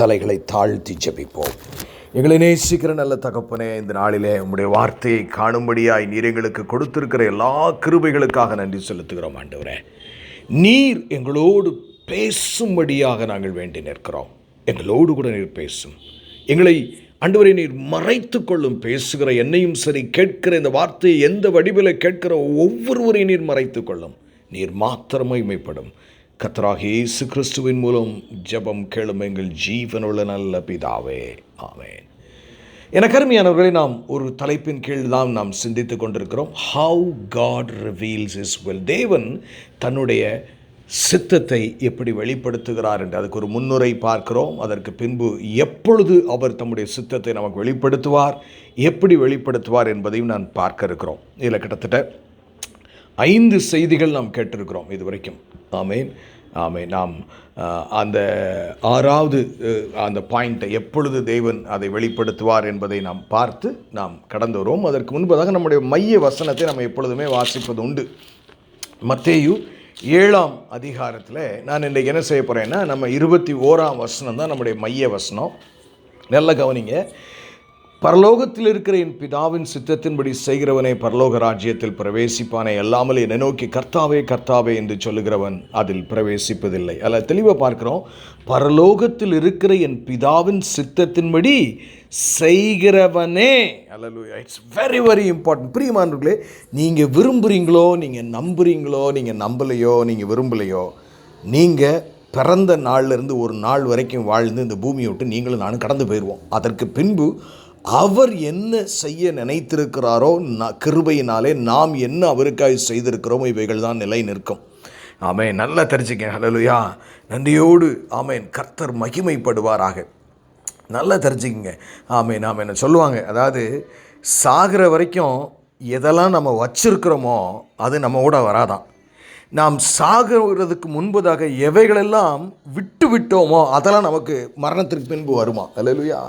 தலைகளை தாழ்த்தி ஜெபிப்போம். எங்களை நேசிக்கிற நல்ல தகப்பனே, இந்த நாளிலே உம்முடைய வார்த்தையை காணும்படியாய் நீர் எங்களுக்கு கொடுத்திருக்கிற எல்லா கிருபைகளுக்காக நன்றி செலுத்துகிறோம். ஆண்டவரே, நீர் எங்களோடு பேசும்படியாக நாங்கள் வேண்டி நிற்கிறோம். எங்களோடு கூட நீர் பேசும். எங்களை ஆண்டவரே நீர் மறைத்து கொள்ளும். பேசுகிற என்னையும் சரி, கேட்கிற இந்த வார்த்தையை எந்த வடிவில் கேட்கிற ஒவ்வொருவரையும் நீர் மறைத்து கொள்ளும். நீர் மாத்திரம் மகிமைப்படும். கர்த்தராகிய இயேசு கிறிஸ்துவின் மூலம் ஜெபம் கேளும் எங்கள் ஜீவனுள்ள நல்ல பிதாவே, ஆமென். எனக்கு அருமையானவர்களை, நாம் ஒரு தலைப்பின் கீழ் தான் நாம் சிந்தித்து கொண்டிருக்கிறோம். How God reveals his will. தேவன் தன்னுடைய சித்தத்தை எப்படி வெளிப்படுத்துகிறார் என்று அதுக்கு ஒரு முன்னுரை பார்க்கிறோம். அதற்கு பின்பு எப்பொழுது அவர் தம்முடைய சித்தத்தை நமக்கு வெளிப்படுத்துவார், எப்படி வெளிப்படுத்துவார் என்பதையும் நான் பார்க்க இருக்கிறோம். இதில் கிட்டத்தட்ட 5 செய்திகள் நாம் கேட்டிருக்கிறோம் இதுவரைக்கும். ஆமேன், ஆமேன். நாம் அந்த 6வது அந்த பாயிண்ட்டை, எப்பொழுது தேவன் அதை வெளிப்படுத்துவார் என்பதை நாம் பார்த்து நாம் கடந்து வருவோம். அதற்கு முன்பதாக நம்முடைய மைய வசனத்தை நம்ம எப்பொழுதுமே வாசிப்பது உண்டு. மத்தேயு 7ஆம் அதிகாரத்தில் நான் இன்றைக்கு என்ன செய்ய போகிறேன்னா, நம்ம 21ஆம் வசனம் தான் நம்முடைய மைய வசனம். நல்ல கவனிங்க. பரலோகத்தில் இருக்கிற என் பிதாவின் சித்தத்தின்படி செய்கிறவனே பரலோக ராஜ்யத்தில் பிரவேசிப்பானே, அல்லாமல் என்னை நோக்கி கர்த்தாவே கர்த்தாவே என்று சொல்லுகிறவன் அதில் பிரவேசிப்பதில்லை. அதில் தெளிவாக பார்க்கிறோம். பரலோகத்தில் இருக்கிற என் பிதாவின் சித்தத்தின்படி செய்கிறவனே. Hallelujah. It's very very important. பிரியமானவர்களே, நீங்கள் விரும்புகிறீங்களோ, நீங்கள் நம்புகிறீங்களோ, நீங்கள் நம்பலையோ, நீங்கள் விரும்பலையோ, நீங்கள் பிறந்த நாள்லேருந்து ஒரு நாள் வரைக்கும் வாழ்ந்து இந்த பூமியை விட்டு நீங்களும் நானும் கடந்து போயிடுவோம். அதற்கு பின்பு அவர் என்ன செய்ய நினைத்திருக்கிறாரோ, கிருபையினாலே நாம் என்ன அவருக்காக செய்திருக்கிறோமோ இவைகள் தான் நிலை நிற்கும். ஆமேன். நல்லா தெரிஞ்சுக்க. ஹல்லேலூயா. நன்றியோடு ஆமேன். கர்த்தர் மகிமைப்படுவாராக. நல்லா தெரிஞ்சுக்கிங்க. ஆமேன், ஆமேன். சொல்லுவாங்க, அதாவது சாகிற வரைக்கும் எதெல்லாம் நம்ம வச்சிருக்கிறோமோ அது நம்ம கூட வராதான். நாம் சாகிறதுக்கு முன்பதாக எவைகளெல்லாம் விட்டு விட்டோமோ அதெல்லாம் நமக்கு மரணத்திற்கு பின்பு வருமா. ஹல்லேலூயா.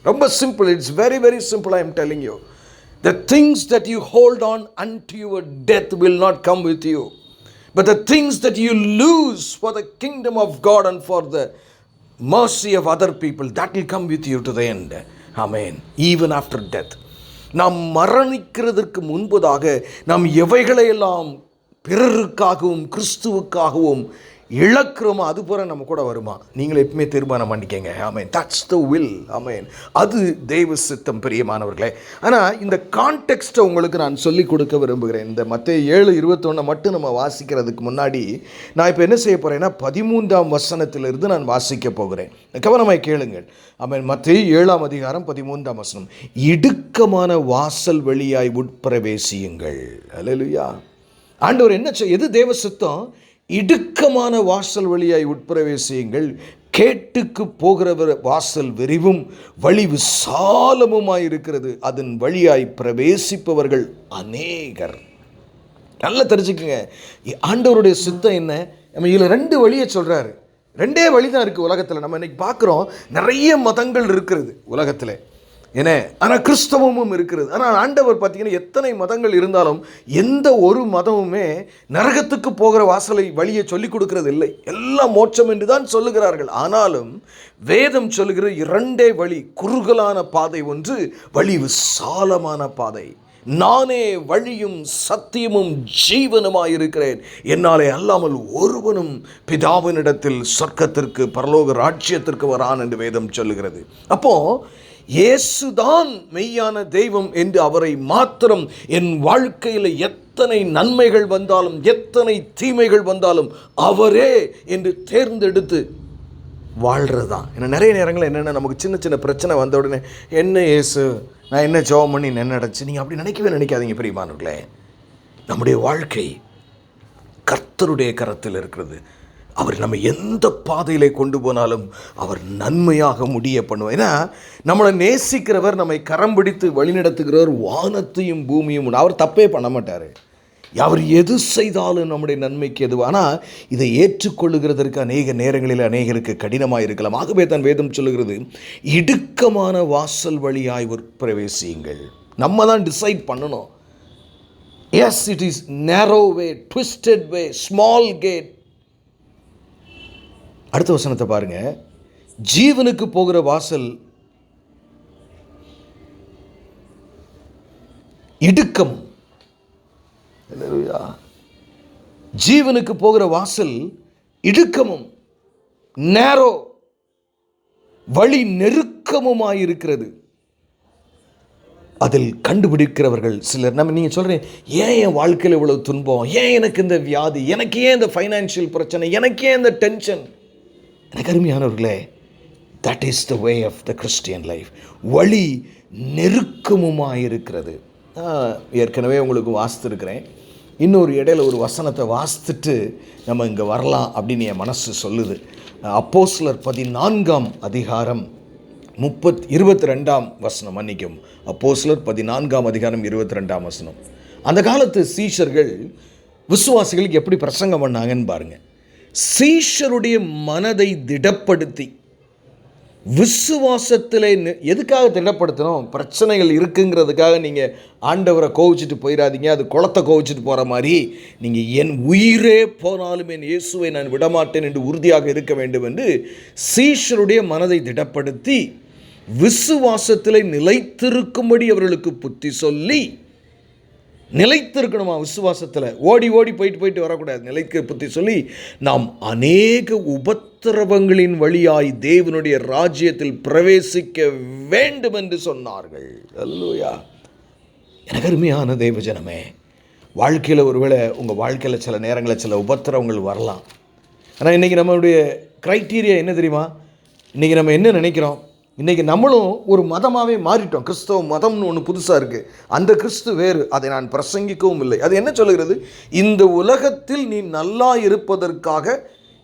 ரொம்ப simple. It's very very simple. I am telling you. The things that you hold on unto your death will not come with you. But the things that you lose for the kingdom of God and for the mercy of other people, that will come with you to the end. Amen. Even after death. நாம் மரணிக்கிறதற்கு முன்பதாக நாம் எவைகளையெல்லாம் பிறருக்காகவும் கிறிஸ்துவுக்காகவும் இழக்கிறோமோ அது போல நம்ம கூட வருமா. நீங்கள் எப்பவுமே தீர்மானம் பண்ணிக்கங்க. Amen. That's the will. Amen. அது தெய்வ சித்தம். பிரியமானவர்களே, ஆனால் இந்த கான்டெக்ஸ்ட்டை உங்களுக்கு நான் சொல்லிக் கொடுக்க விரும்புகிறேன். இந்த மத்தேயு 7:21 மட்டும் நம்ம வாசிக்கிறதுக்கு முன்னாடி நான் இப்போ என்ன செய்ய போகிறேன்னா 13ஆம் வசனத்திலிருந்து நான் வாசிக்க போகிறேன். கவனமாய் கேளுங்கள். ஆமேன். மத்தேயு 7ஆம் அதிகாரம் 13ஆம் வசனம். இடுக்கமான வாசல் வழியாய் உட்பிரவேசியுங்கள். அல்லேலூயா. ஆண்டவர் என்ன எது தேவ சித்தம்? இடுக்கமான வாசல் வழியாய் உட்பிரவேசியுங்கள். கேட்டுக்கு போகிறவர் வாசல் விரிவும் வழி விசாலமுமாய் இருக்கிறது, அதன் வழியாய் பிரவேசிப்பவர்கள் அநேகர். நல்லா தெரிஞ்சுக்குங்க. ஆண்டவருடைய சித்தம் என்ன? நம்ம இதில் 2 வழியை சொல்கிறாரு. 2 வழி தான் இருக்குது உலகத்தில். நம்ம இன்னைக்கு பார்க்குறோம் நிறைய மதங்கள் இருக்கிறது உலகத்தில். ஏன்னா, ஆனால் கிறிஸ்தவமும் இருக்கிறது. ஆனால் ஆண்டவர் பார்த்தீங்கன்னா எத்தனை மதங்கள் இருந்தாலும் எந்த ஒரு மதமுமே நரகத்துக்கு போகிற வாசலை வழியை சொல்லிக் கொடுக்கிறது இல்லை. எல்லாம் மோட்சம் என்று தான் சொல்லுகிறார்கள். ஆனாலும் வேதம் சொல்லுகிற 2 வழி. குறுகலான பாதை ஒன்று, வழி விசாலமான பாதை. நானே வழியும் சத்தியமும் ஜீவனுமாயிருக்கிறேன், என்னாலே அல்லாமல் ஒருவனும் பிதாவினிடத்தில் சொர்க்கத்திற்கு பரலோக ராஜ்யத்திற்கு வரான் என்று வேதம் சொல்லுகிறது. அப்போ இயேசுதான் மெய்யான தெய்வம் என்று அவரை மாத்திரம் என் வாழ்க்கையில் எத்தனை நன்மைகள் வந்தாலும் எத்தனை தீமைகள் வந்தாலும் அவரே என்று தேர்ந்தெடுத்து வாழ்கிறதான். ஏன்னா நிறைய நேரங்கள் என்னென்ன நமக்கு சின்ன சின்ன பிரச்சனை வந்த உடனே என்ன இயேசு நான் என்ன ஜெபம் பண்ணி என்ன நடந்துச்சு, நீங்கள் அப்படி நினைக்காதீங்க பிரியமானவர்களே. நம்முடைய வாழ்க்கை கர்த்தருடைய கரத்தில் இருக்கிறது. அவர் நம்ம எந்த பாதையிலே கொண்டு போனாலும் அவர் நன்மையாக முடிய பண்ணுவார். ஏன்னா நம்மளை நேசிக்கிறவர், நம்மை கரம் பிடித்து வழிநடத்துகிறவர் வானத்தையும் பூமியும். அவர் தப்பே பண்ண மாட்டார். அவர் எது செய்தாலும் நம்முடைய நன்மைக்கு எது. ஆனால் இதை ஏற்றுக்கொள்ளுகிறதற்கு அநேக நேரங்களில் அநேகருக்கு கடினமாக இருக்கலாம். ஆகவே தான் வேதம் சொல்லுகிறது, இடுக்கமான வாசல் வழியாய் பிரவேசியுங்கள். நம்ம தான் டிசைட் பண்ணணும். எஸ், இட் இஸ் நேரோ வே, ட்விஸ்டட் வே, ஸ்மால் கேட். அடுத்த வசனத்தை பாருங்க. ஜீவனுக்கு போகிற வாசல் இடுக்கம். ஜீவனுக்கு போகிற வாசல் இடுக்கமும் நேரோ, வழி நெருக்கமுமாயிருக்கிறது, அதில் கண்டுபிடிக்கிறவர்கள் சிலர். நீங்கள் சொல்கிறேன், ஏன் என் வாழ்க்கையில் இவ்வளவு துன்பம், ஏன் எனக்கு இந்த வியாதி, எனக்கு ஏன் இந்த ஃபைனான்ஷியல் பிரச்சனை, எனக்கு ஏன் இந்த டென்ஷன்? எனக்கு அருமையானவர்களே, that is the way of the Christian life. வழி நெருக்கமுமாயிருக்கிறது. ஏற்கனவே உங்களுக்கு வாசித்துருக்கிறேன். இன்னொரு இடையில ஒரு வசனத்தை வாசித்துட்டு நம்ம இங்கே வரலாம் அப்படின்னு என் மனசு சொல்லுது. அப்போஸ்தலர் 14ஆம் அதிகாரம் 22ஆம் வசனம். மன்னிக்கும், அப்போஸ்தலர் 14ஆம் அதிகாரம் 22ஆம் வசனம். அந்த காலத்து சீஷர்கள் விசுவாசிகளுக்கு எப்படி பிரசங்கம் பண்ணாங்கன்னு பாருங்கள். சீஷருடைய மனதை திடப்படுத்தி, விசுவாசத்தில் எதுக்காக திடப்படுத்தணும்? பிரச்சனைகள் இருக்குங்கிறதுக்காக நீங்கள் ஆண்டவரை கோவிச்சிட்டு போயிடாதீங்க. அது குளத்தை கோவிச்சிட்டு போகிற மாதிரி நீங்கள் என் உயிரே போனாலும் என் இயேசுவை நான் விடமாட்டேன் என்று உறுதியாக இருக்க வேண்டும் என்று சீஷருடைய மனதை திடப்படுத்தி விசுவாசத்தில் நிலைத்திருக்கும்படி அவர்களுக்கு புத்தி சொல்லி, நிலைத்திருக்கணுமா விசுவாசத்தில், ஓடி ஓடி போயிட்டு வரக்கூடாது, நிலைக்க புத்தி சொல்லி, நாம் அநேக உபத்திரவங்களின் வழியாய் தேவனுடைய ராஜ்யத்தில் பிரவேசிக்க வேண்டும் என்று சொன்னார்கள். அல்லேலூயா. எனக்கு அருமையான தேவஜனமே, வாழ்க்கையில் ஒருவேளை உங்கள் வாழ்க்கையில் சில நேரங்களில் சில உபத்திரவங்கள் வரலாம். ஆனால் இன்றைக்கி நம்மளுடைய க்ரைட்டீரியா என்ன தெரியுமா? இன்றைக்கி நம்ம என்ன நினைக்கிறோம்? இன்றைக்கி நம்மளும் ஒரு மதமாகவே மாறிட்டோம். கிறிஸ்தவ மதம்னு ஒன்று புதுசாக இருக்குது. அந்த கிறிஸ்து வேறு, அதை நான் பிரசங்கிக்கவும் இல்லை. அது என்ன சொல்லுகிறது? இந்த உலகத்தில் நீ நல்லா இருப்பதற்காக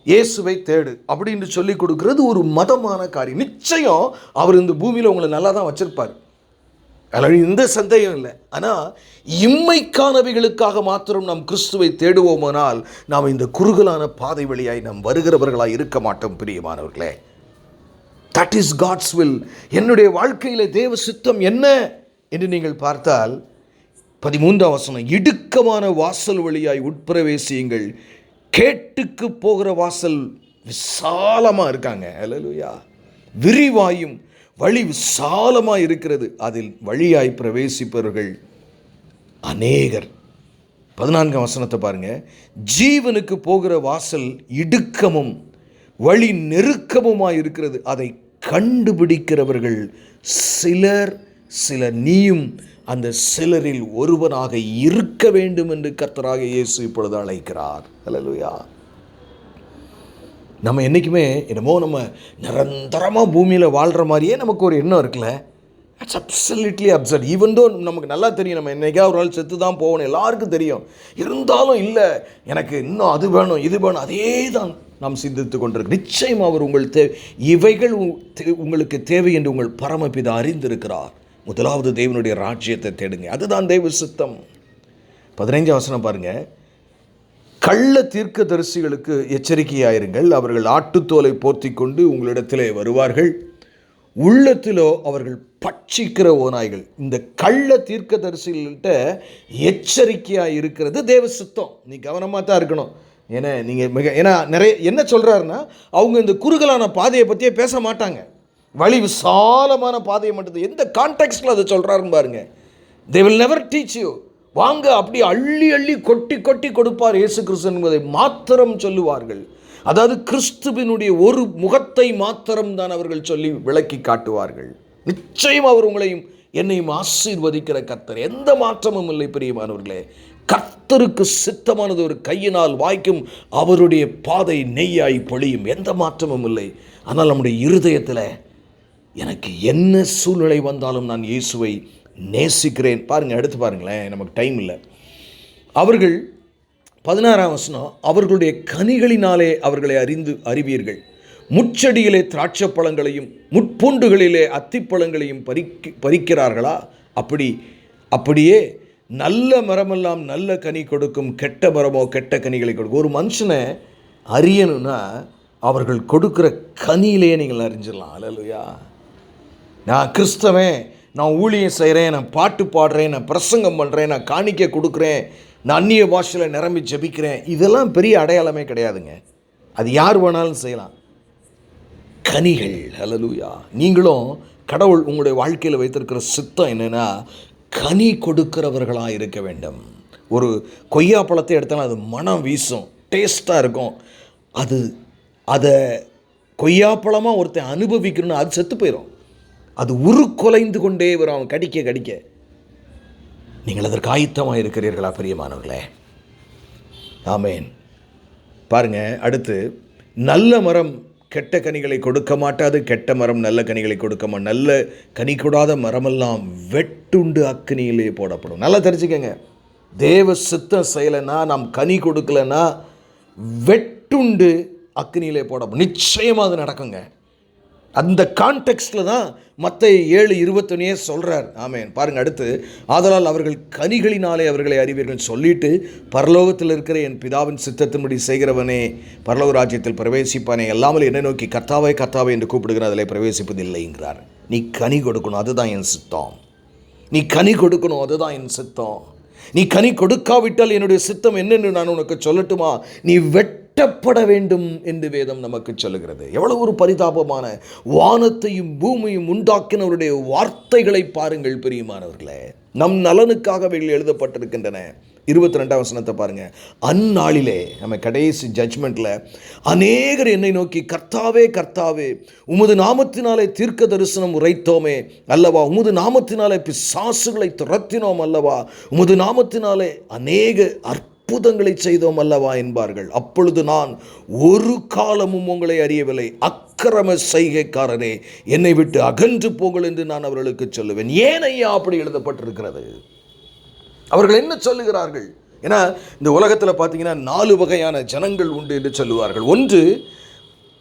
இயேசுவை தேடு அப்படின்னு சொல்லி கொடுக்கறது ஒரு மதமான காரியம். நிச்சயம் அவர் இந்த பூமியில் உங்களை நல்லா தான் வச்சுருப்பார், அதில் எந்த சந்தேகம் இல்லை. ஆனால் இம்மைக்கானவைகளுக்காக மாத்திரம் நாம் கிறிஸ்துவை தேடுவோமானால் நாம் இந்த குறுகலான பாதை வழியாய் நாம் வருகிறவர்களாக இருக்க மாட்டோம். பிரியமானவர்களே, தட் இஸ் காட்ஸ் வில். என்னுடைய வாழ்க்கையில் தேவ சித்தம் என்ன என்று நீங்கள் பார்த்தால் 13ஆம் வசனம், இடுக்கமான வாசல் வழியாய் உட்பிரவேசியுங்கள், கேட்டுக்கு போகிற வாசல் விசாலமாக இருக்காங்க. அல்லேலூயா. விரிவாயும் வழி விசாலமாக இருக்கிறது, அதில் வழியாய் பிரவேசிப்பவர்கள் அநேகர். 14ஆம் வசனத்தை பாருங்க. ஜீவனுக்கு போகிற வாசல் இடுக்கமும் வழி நெருக்கமுமாய் இருக்கிறது, அதை கண்டுபிடிக்கிறவர்கள் சிலர். நீயும் அந்த சிலரில் ஒருவனாக இருக்க வேண்டும் என்று கர்த்தராகிய இயேசு இப்பொழுது அழைக்கிறார். அல்லேலூயா. நம்ம என்றைக்குமே என்னமோ நம்ம நிரந்தரமாக பூமியில் வாழ்கிற மாதிரியே நமக்கு ஒரு எண்ணம் இருக்குல்ல. It's absolutely absurd. Even though நமக்கு நல்லா தெரியும் நம்ம என்னைக்கா ஒரு நாள் செத்து தான் போகணும், எல்லாருக்கும் தெரியும். இருந்தாலும் இல்லை, எனக்கு இன்னும் அது வேணும் இது வேணும், அதே தான் நாம் சிந்தித்து கொண்டிருக்கிறோம். நிச்சயம் அவர் உங்கள் இவைகள் உங்களுக்கு தேவை என்று உங்கள் பரமபிதா அறிந்திருக்கிறார். முதலாவது தேவனுடைய ராஜ்யத்தை தேடுங்க, அதுதான் தேவ சித்தம். 15ஆம் வசனம் பாருங்க. கள்ள தீர்க்கதரிசிகளுக்கு எச்சரிக்கையாயிருங்கள், அவர்கள் ஆட்டுத்தோலை போர்த்தி கொண்டு உங்களிடத்திலே வருவார்கள், உள்ளத்திலோ அவர்கள் பட்சிக்கிற ஓநாய்கள். இந்த கள்ள தீர்க்கதரிசிகள்கிட்ட எச்சரிக்கையாக இருக்கிறது தேவ சித்தம். நீ கவனமாக தான் இருக்கணும். ஏன்னா நிறைய என்ன சொல்கிறாருன்னா, அவங்க இந்த குறுகலான பாதையை பற்றியே பேச மாட்டாங்க, வழி விசாலமான பாதையை மட்டும். எந்த கான்டெக்ஸ்டில் அதை சொல்கிறாருன்னு பாருங்க. they will never teach you, வாங்க அப்படி அள்ளி அள்ளி கொட்டி கொட்டி கொடுப்பார் இயேசு கிறிஸ்து என்பதை மாத்திரம் சொல்லுவார்கள். அதாவது கிறிஸ்துவினுடைய ஒரு முகத்தை மாத்திரம் தான் அவர்கள் சொல்லி விளக்கி காட்டுவார்கள். நிச்சயம் அவர் உங்களையும் என்னையும் ஆசீர்வதிக்கிற கர்த்தர், எந்த மாற்றமும் இல்லை. பிரியமானவர்களே, கர்த்தருக்கு சித்தமானது ஒரு கையினால் வாய்க்கும், அவருடைய பாதை நெய்யாய் பொழியும், எந்த மாற்றமும் இல்லை. ஆனால் நம்முடைய இருதயத்தில் எனக்கு என்ன சூழ்நிலை வந்தாலும் நான் இயேசுவை நேசிக்கிறேன். பாருங்கள், எடுத்து பாருங்களேன், நமக்கு டைம் இல்லை. அவர்கள் 16ஆம் வசனம், அவர்களுடைய கனிகளினாலே அவர்களை அறிவீர்கள், முச்செடியிலே திராட்சை பழங்களையும் முட்பூண்டுகளிலே அத்திப்பழங்களையும் பறிக்கிறார்களா? அப்படியே நல்ல மரமெல்லாம் நல்ல கனி கொடுக்கும், கெட்ட மரமோ கெட்ட கனிகளை கொடுக்கும். ஒரு மனுஷனை அறியணும்னா அவர்கள் கொடுக்குற கனியிலேயே நீங்கள் அறிஞ்சிடலாம். அல்லேலூயா. நான் கிறிஸ்தவன், நான் ஊழியம் செய்கிறேன், நான் பாட்டு பாடுறேன், நான் பிரசங்கம் பண்ணுறேன், நான் காணிக்கை கொடுக்குறேன், நான் அந்நிய பாஷையில் நிரம்பி ஜெபிக்கிறேன், இதெல்லாம் பெரிய அடையாளமே கிடையாதுங்க. அது யார் வேணாலும் செய்யலாம். கனிகள். ஹல்லேலூயா. நீங்களும் கடவுள் உங்களுடைய வாழ்க்கையில் வைத்திருக்கிற சித்தம் என்னென்னா, கனி கொடுக்கிறவர்களாக இருக்க வேண்டும். ஒரு கொய்யா பழத்தை எடுத்தாலும் அது மனம் வீசும், டேஸ்ட்டாக இருக்கும். அதை கொய்யாப்பழமாக ஒருத்தன் அனுபவிக்கணும்னு அது செத்து போயிடும். அது உருக்குலைந்து கொண்டே வரும் அவன் கடிக்க கடிக்க. நீங்கள் அதற்கு ஆயத்தமாக இருக்கிறீர்களா பிரியமானவர்களே? ஆமேன். பாருங்க, அடுத்து, நல்ல மரம் கெட்ட கனிகளை கொடுக்க மாட்டாது, கெட்ட மரம் நல்ல கனிகளை கொடுக்க மாட்டாது. நல்ல கனி கொடாத மரமெல்லாம் வெட்டுண்டு அக்கினியிலே போடப்படும். நல்லா தெரிஞ்சுக்கங்க, தேவ சித்தம் செய்யலைன்னா, நாம் கனி கொடுக்கலன்னா வெட்டுண்டு அக்கினியிலே போடப்படும். நிச்சயமாக அது நடக்குங்க. அந்த கான்டெக்ஸ்டில் தான் மத்தேயு 7:21 சொல்கிறார். ஆமேன். பாருங்கள், அடுத்து, ஆதலால் அவர்கள் கனிகளினாலே அவர்களை அறிவீர்கள் சொல்லிட்டு, பரலோகத்தில் இருக்கிற என் பிதாவின் சித்தத்தின்படி செய்கிறவனே பரலோக ராஜ்யத்தில் பிரவேசிப்பானே, எல்லாமே என்னை நோக்கி கர்த்தாவே கர்த்தாவே என்று கூப்பிடுகிற அதில் பிரவேசிப்பதில்லைங்கிறார். நீ கனி கொடுக்கணும், அதுதான் என் சித்தம். நீ கனி கொடுக்கணும், அதுதான் என் சித்தம். நீ கனி கொடுக்காவிட்டால் என்னுடைய சித்தம் என்னென்று நான் உனக்கு சொல்லட்டுமா? நீ வெட்டப்பட வேண்டும் என்று வேதம் நமக்கு சொல்லுகிறது. எவ்வளவு ஒரு பரிதாபமான, வானத்தையும் பூமியும் உண்டாக்கினவருடைய வார்த்தைகளை பாருங்கள் பிரியமானவர்களே. நம் நலனுக்காக அவைகள் எழுதப்பட்டிருக்கின்றன. 22ஆம் வசனத்தை பாருங்க. அந்நாளிலே, நம்ம கடைசி ஜட்ஜ்மெண்ட்ல, அநேகர் என்னை நோக்கி கர்த்தாவே கர்த்தாவே, உமது நாமத்தினாலே தீர்க்க தரிசனம் உரைத்தோமே அல்லவா, உமது நாமத்தினாலே பிசாசுகளை துரத்தினோம் அல்லவா, உமது நாமத்தினாலே அநேக அற்புதங்களை செய்தோம் அல்லவா என்பார்கள். அப்பொழுது நான் ஒரு காலமும் உங்களை அறியவில்லை, அக்கிரம செய்கைக்காரரே, என்னை விட்டு அகன்று போங்கள் என்று நான் அவர்களுக்கு சொல்லுவேன். ஏன் ஐயா அப்படி எழுதப்பட்டிருக்கிறது? அவர்கள் என்ன சொல்லுகிறார்கள்? ஏன்னா இந்த உலகத்தில் பார்த்தீங்கன்னா 4 வகையான ஜனங்கள் உண்டு என்று சொல்லுவார்கள். ஒன்று,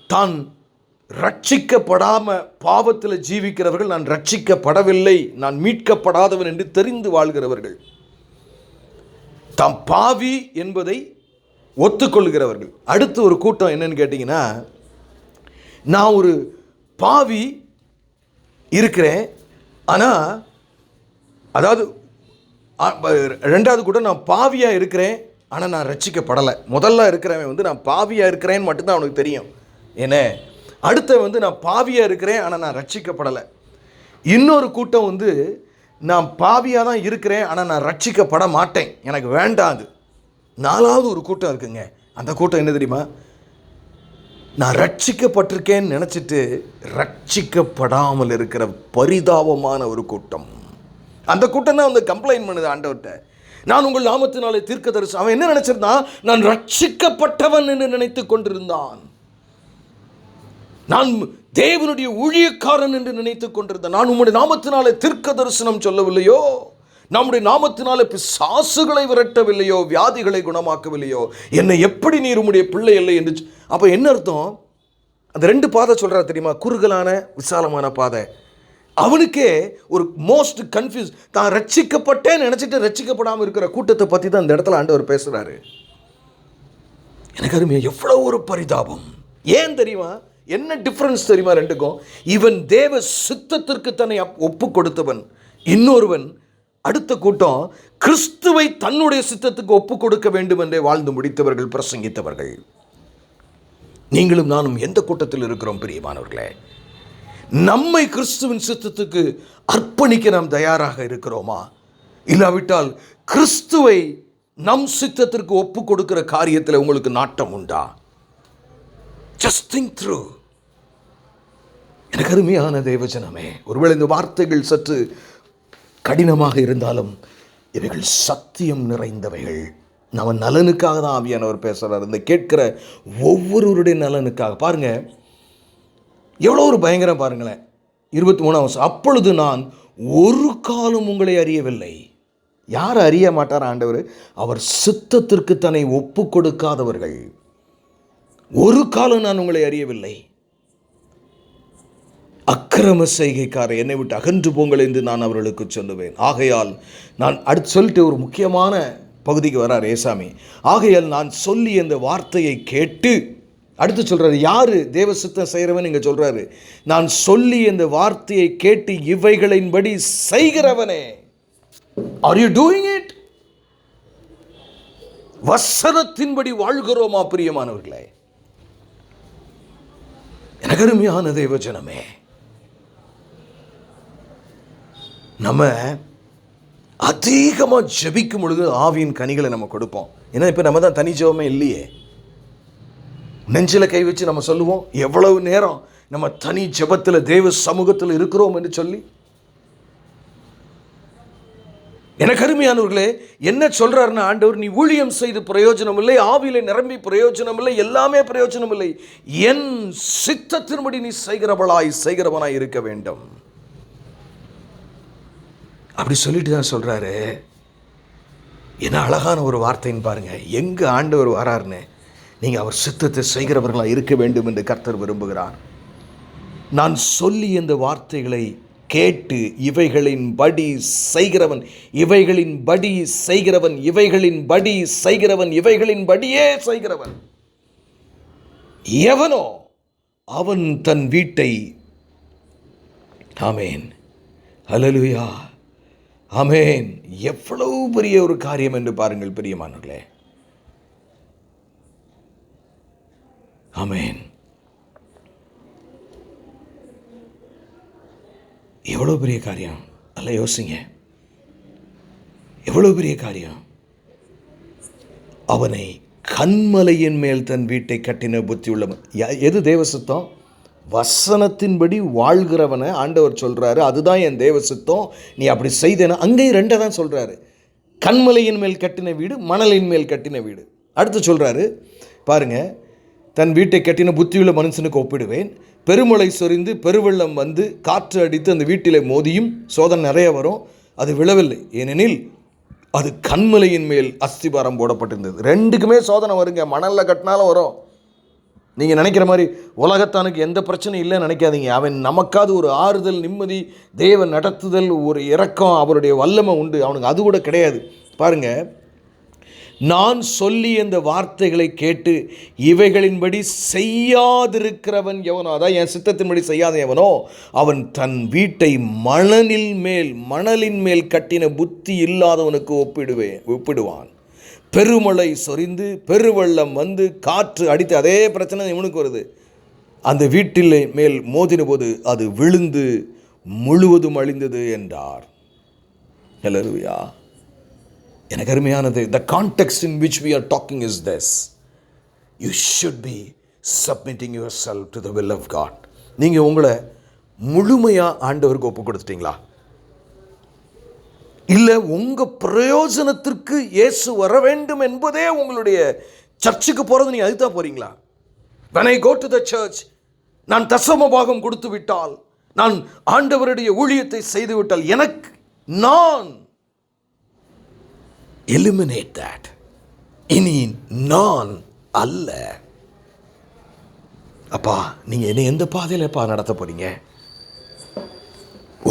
தான் ரட்சிக்கப்படாமல் பாவத்தில் ஜீவிக்கிறவர்கள். நான் ரட்சிக்கப்படவில்லை, நான் மீட்கப்படாதவன் என்று தெரிந்து வாழ்கிறவர்கள். தாம் பாவி என்பதை ஒத்துக்கொள்கிறவர்கள். அடுத்து ஒரு கூட்டம் என்னன்னு கேட்டிங்கன்னா, நான் ஒரு பாவி இருக்கிறேன், ஆனால் அதாவது ரெண்டாவது கூட, நான் பாவியாக இருக்கிறேன் ஆனால் நான் ரட்சிக்கப்படலை. முதல்ல இருக்கிறவன் நான் பாவியாக இருக்கிறேன்னு மட்டும்தான் அவனுக்கு தெரியும். ஏன்னா அடுத்த நான் பாவியாக இருக்கிறேன் ஆனால் நான் ரட்சிக்கப்படலை. இன்னொரு கூட்டம் நான் பாவியாக தான் இருக்கிறேன் ஆனால் நான் ரட்சிக்கப்பட மாட்டேன், எனக்கு வேண்டாது. 4வது ஒரு கூட்டம் இருக்குங்க. அந்த கூட்டம் என்ன தெரியுமா? நான் ரட்சிக்கப்பட்டிருக்கேன்னு நினச்சிட்டு ரட்சிக்கப்படாமல் இருக்கிற பரிதாபமான ஒரு கூட்டம். அந்த கூட்டம் தான் கம்ப்ளைண்ட் பண்ணுது ஆண்டவர்கிட்ட. நான் உங்கள் நாமத்தினாலே தீர்க்க தரிசனம். அவன் என்ன நினைச்சிருந்தான்? நான் ரட்சிக்கப்பட்டவன் என்று நினைத்து கொண்டிருந்தான். நான் தேவனுடைய ஊழியக்காரன் என்று நினைத்து கொண்டிருந்தான். நான் உம்முடைய நாமத்தினாலே தீர்க்க தரிசனம் சொல்லவில்லையோ, நம்முடைய நாமத்தினாலே பிசாசுகளை விரட்டவில்லையோ, வியாதிகளை குணமாக்கவில்லையோ, என்னை எப்படி நீர் உம்முடைய பிள்ளை இல்லை என்று. அப்போ என்ன அர்த்தம்? அந்த 2 பாதை சொல்கிறார் தெரியுமா? குறுகலான விசாலமான பாதை. அவனுக்கே ஒரு மோஸ்ட் கன்ஃபியூஸ். தான் ரட்சிக்கப்பட்டேன்னு நினச்சிட்டு ரட்சிக்கப்படாமல் இருக்கிற கூட்டத்தை பற்றி தான் இந்த இடத்துல ஆண்டவர் பேசுகிறாரு. எனக்கு அருமையா, எவ்வளோ ஒரு பரிதாபம். ஏன் தெரியுமா? என்ன டிஃப்ரென்ஸ் தெரியுமா ரெண்டுக்கும்? இவன் தேவ சித்தத்திற்கு தன்னை ஒப்பு கொடுத்தவன். இன்னொருவன், அடுத்த கூட்டம், கிறிஸ்துவை தன்னுடைய சித்தத்துக்கு ஒப்பு கொடுக்க வேண்டும் என்றே வாழ்ந்து முடித்தவர்கள், பிரசங்கித்தவர்கள். நீங்களும் நானும் எந்த கூட்டத்தில் இருக்கிறோம் பிரியமானவர்களே? நம்மை கிறிஸ்துவின் சித்தத்துக்கு அர்ப்பணிக்க நாம் தயாராக இருக்கிறோமா? இல்லாவிட்டால் கிறிஸ்துவை நம் சித்தத்திற்கு ஒப்பு கொடுக்கிற காரியத்தில் உங்களுக்கு நாட்டம் உண்டா? Just think through. எனக்கு அருமையான தேவஜனமே, ஒருவேளை இந்த வார்த்தைகள் சற்று கடினமாக இருந்தாலும் இவைகள் சத்தியம் நிறைந்தவைகள். நம்ம நலனுக்காக தான் ஆவியானவர் பேசுகிறார். இந்த கேட்கிற ஒவ்வொருவருடைய நலனுக்காக. பாருங்க, எவ்வளோ ஒரு பயங்கரம் பாருங்களேன். 23ஆம் வருஷம். அப்பொழுது நான் ஒரு காலம் உங்களை அறியவில்லை. யார் அறிய மாட்டார் ஆண்டவர்? அவர் சித்தத்திற்கு தன்னை ஒப்பு கொடுக்காதவர்கள். ஒரு காலம் நான் உங்களை அறியவில்லை, அக்கிரம செய்கைக்கார என்னை விட்டு அகன்று போங்கள் என்று நான் அவர்களுக்கு சொல்லுவேன். ஆகையால் நான் அடுத்து சொல்லிட்டு ஒரு முக்கியமான பகுதிக்கு வரார் ஏசாமி. ஆகையால் நான் சொல்லி அந்த வார்த்தையை கேட்டு, அடுத்து சொல்கிறாரு, யார் தேவ சித்தம் செய்கிறவன் இங்கே சொல்கிறாரு. நான் சொல்லி இந்த வார்த்தையை கேட்டு இவைகளின்படி செய்கிறவனே. Are you doing it? வசனத்தின்படி வாழ்கிறோமா பிரியமானவர்களே? எனக்கு எனக்கு அருமையான தேவஜனமே, நம்ம அதிகமாக ஜெபிக்கும் பொழுது ஆவியின் கனிகளை நம்ம கொடுப்போம். ஏன்னா இப்போ நம்ம தான் தனி ஜெபமே இல்லையே. நெஞ்சில் கை வச்சு நம்ம சொல்லுவோம், எவ்வளவு நேரம் நம்ம தனி ஜெபத்தில் தேவ சமூகத்தில் இருக்கிறோம் என்று சொல்லி. எனக்கு அருமையானவர்களே, என்ன சொல்றாருன்னா ஆண்டவர், நீ ஊழியம் செய்து பிரயோஜனம் இல்லை, ஆவியில நிரம்பி பிரயோஜனம் இல்லை, எல்லாமே பிரயோஜனம் இல்லை, என் சித்தத்தின்படி நீ செய்கிறவனாய் இருக்க வேண்டும். அப்படி சொல்லிட்டு தான் சொல்றாரு. என்ன அழகான ஒரு வார்த்தைன்னு பாருங்க. எங்க ஆண்டவர் வராருன்னு, நீங்க அவர் சித்தத்தை செய்கிறவர்களாக இருக்க வேண்டும் என்று கர்த்தர் விரும்புகிறார். நான் சொல்லி இந்த வார்த்தைகளை கேட்டு இவைகளின்படி செய்கிறவன், இவைகளின்படி செய்கிறவன், இவைகளின்படி செய்கிறவன், இவைகளின்படியே செய்கிறவன் எவனோ அவன் தன் வீட்டை, ஆமேன், ஹல்லேலூயா, ஆமேன். எவ்வளவு பெரிய ஒரு காரியம் என்று பாருங்கள் பிரியமானவர்களே. ஆமேன். எவ்வளோ பெரிய காரியம் அல்ல, யோசிங்க. எவ்வளோ பெரிய காரியம். அவனை கன்மலையின் மேல் தன் வீட்டை கட்டின புத்தி உள்ளவன். எது தேவ சித்தம்? வசனத்தின்படி வாழ்கிறவனை ஆண்டவர் சொல்கிறாரு, அதுதான் என் தேவ சித்தம், நீ அப்படி செய்தேன்னா. அங்கேயும் ரெண்டை தான் சொல்கிறாரு. கன்மலையின் மேல் கட்டின வீடு, மணலின் மேல் கட்டின வீடு. அடுத்து சொல்கிறாரு பாருங்க, தன் வீட்டை கட்டின புத்தியுள்ள மனுஷனுக்கு ஒப்பிடுவேன். பெருமழை சொரிந்து பெருவெள்ளம் வந்து காற்று அடித்து அந்த வீட்டிலே மோதியும் சோதனை நிறைய வரும், அது விழவில்லை, ஏனெனில் அது கன்மலையின் மேல் அஸ்திபாரம் போடப்பட்டிருந்தது. ரெண்டுக்குமே சோதனை வருங்க. மணலில் கட்டினாலும் வரும். நீங்கள் நினைக்கிற மாதிரி உலகத்தானுக்கு எந்த பிரச்சனையும் இல்லைன்னு நினைக்காதீங்க. அவன் நமக்காவது ஒரு ஆறுதல், நிம்மதி, தேவ நடத்துதல், ஒரு இரக்கம், அவருடைய வல்லமை உண்டு. அவனுக்கு அது கூட கிடையாது. பாருங்கள், நான் சொல்லி அந்த வார்த்தைகளை கேட்டு இவைகளின்படி செய்யாதிருக்கிறவன் எவனோ, அதான் என் சித்தத்தின்படி செய்யாத எவனோ, அவன் தன் வீட்டை மணலின் மேல் கட்டின புத்தி இல்லாதவனுக்கு ஒப்பிடுவான். பெருமழை சொரிந்து பெருவெள்ளம் வந்து காற்று அடித்து, அதே பிரச்சனை இவனுக்கு வருது. அந்த வீட்டில் மேல் மோதின போது அது விழுந்து முழுவதும் அழிந்தது என்றார். ஹல்லேலூயா. எனக்கு அருமையானது. The context in which we are talking is this: you should be submitting yourself to the will of God. நீங்கள் உங்களை முழுமையாக ஆண்டவருக்கு ஒப்பு கொடுத்துட்டீங்களா? இல்லை உங்கள் பிரயோஜனத்திற்கு இயேசு வர வேண்டும் என்பதே உங்களுடைய சர்ச்சுக்கு போகிறது நீங்கள் அதுதான் போகிறீங்களா? When I go to the church, நான் தசம பாகம் கொடுத்து விட்டால், நான் ஆண்டவருடைய ஊழியத்தை செய்து விட்டால், எனக்கு நான் eliminate that. இனி நான் அல்ல. அப்பா, நீங்கள் என்னை எந்த பாதையிலப்பா நடத்த போறீங்க?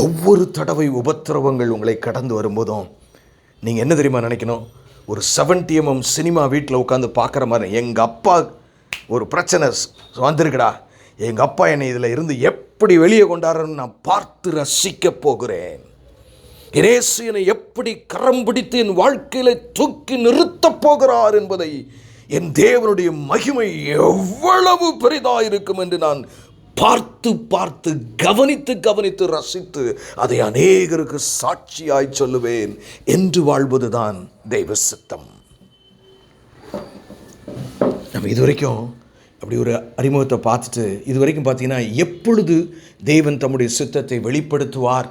ஒவ்வொரு தடவை உபத்திரவங்கள் உங்களை கடந்து வரும்போதும் நீங்கள் என்ன தெரியுமா நினைக்கணும்? ஒரு 70mm சினிமா வீட்டில் உட்காந்து பார்க்குற மாதிரி, எங்கள் அப்பா ஒரு பிரச்சனை வந்திருக்குடா, எங்கள் அப்பா என்னை இதில் இருந்து எப்படி வெளியே கொண்டாடுறன்னு நான் பார்த்து ரசிக்க போகிறேன். இயேசு என்னை எப்படி கரம் பிடித்து என் வாழ்க்கையில தூக்கி நிறுத்தப் போகிறார் என்பதை, என் தேவனுடைய மகிமை எவ்வளவு பெரிதாக இருக்கும் என்று நான் பார்த்து பார்த்து கவனித்து ரசித்து அதை அநேகருக்கு சாட்சியாய் சொல்லுவேன் என்று வாழ்வதுதான் தெய்வ சித்தம். நம்ம இதுவரைக்கும் அப்படி ஒரு அறிமுகத்தை பார்த்துட்டு, இதுவரைக்கும் பார்த்தீங்கன்னா எப்பொழுது தேவன் தம்முடைய சித்தத்தை வெளிப்படுத்துவார்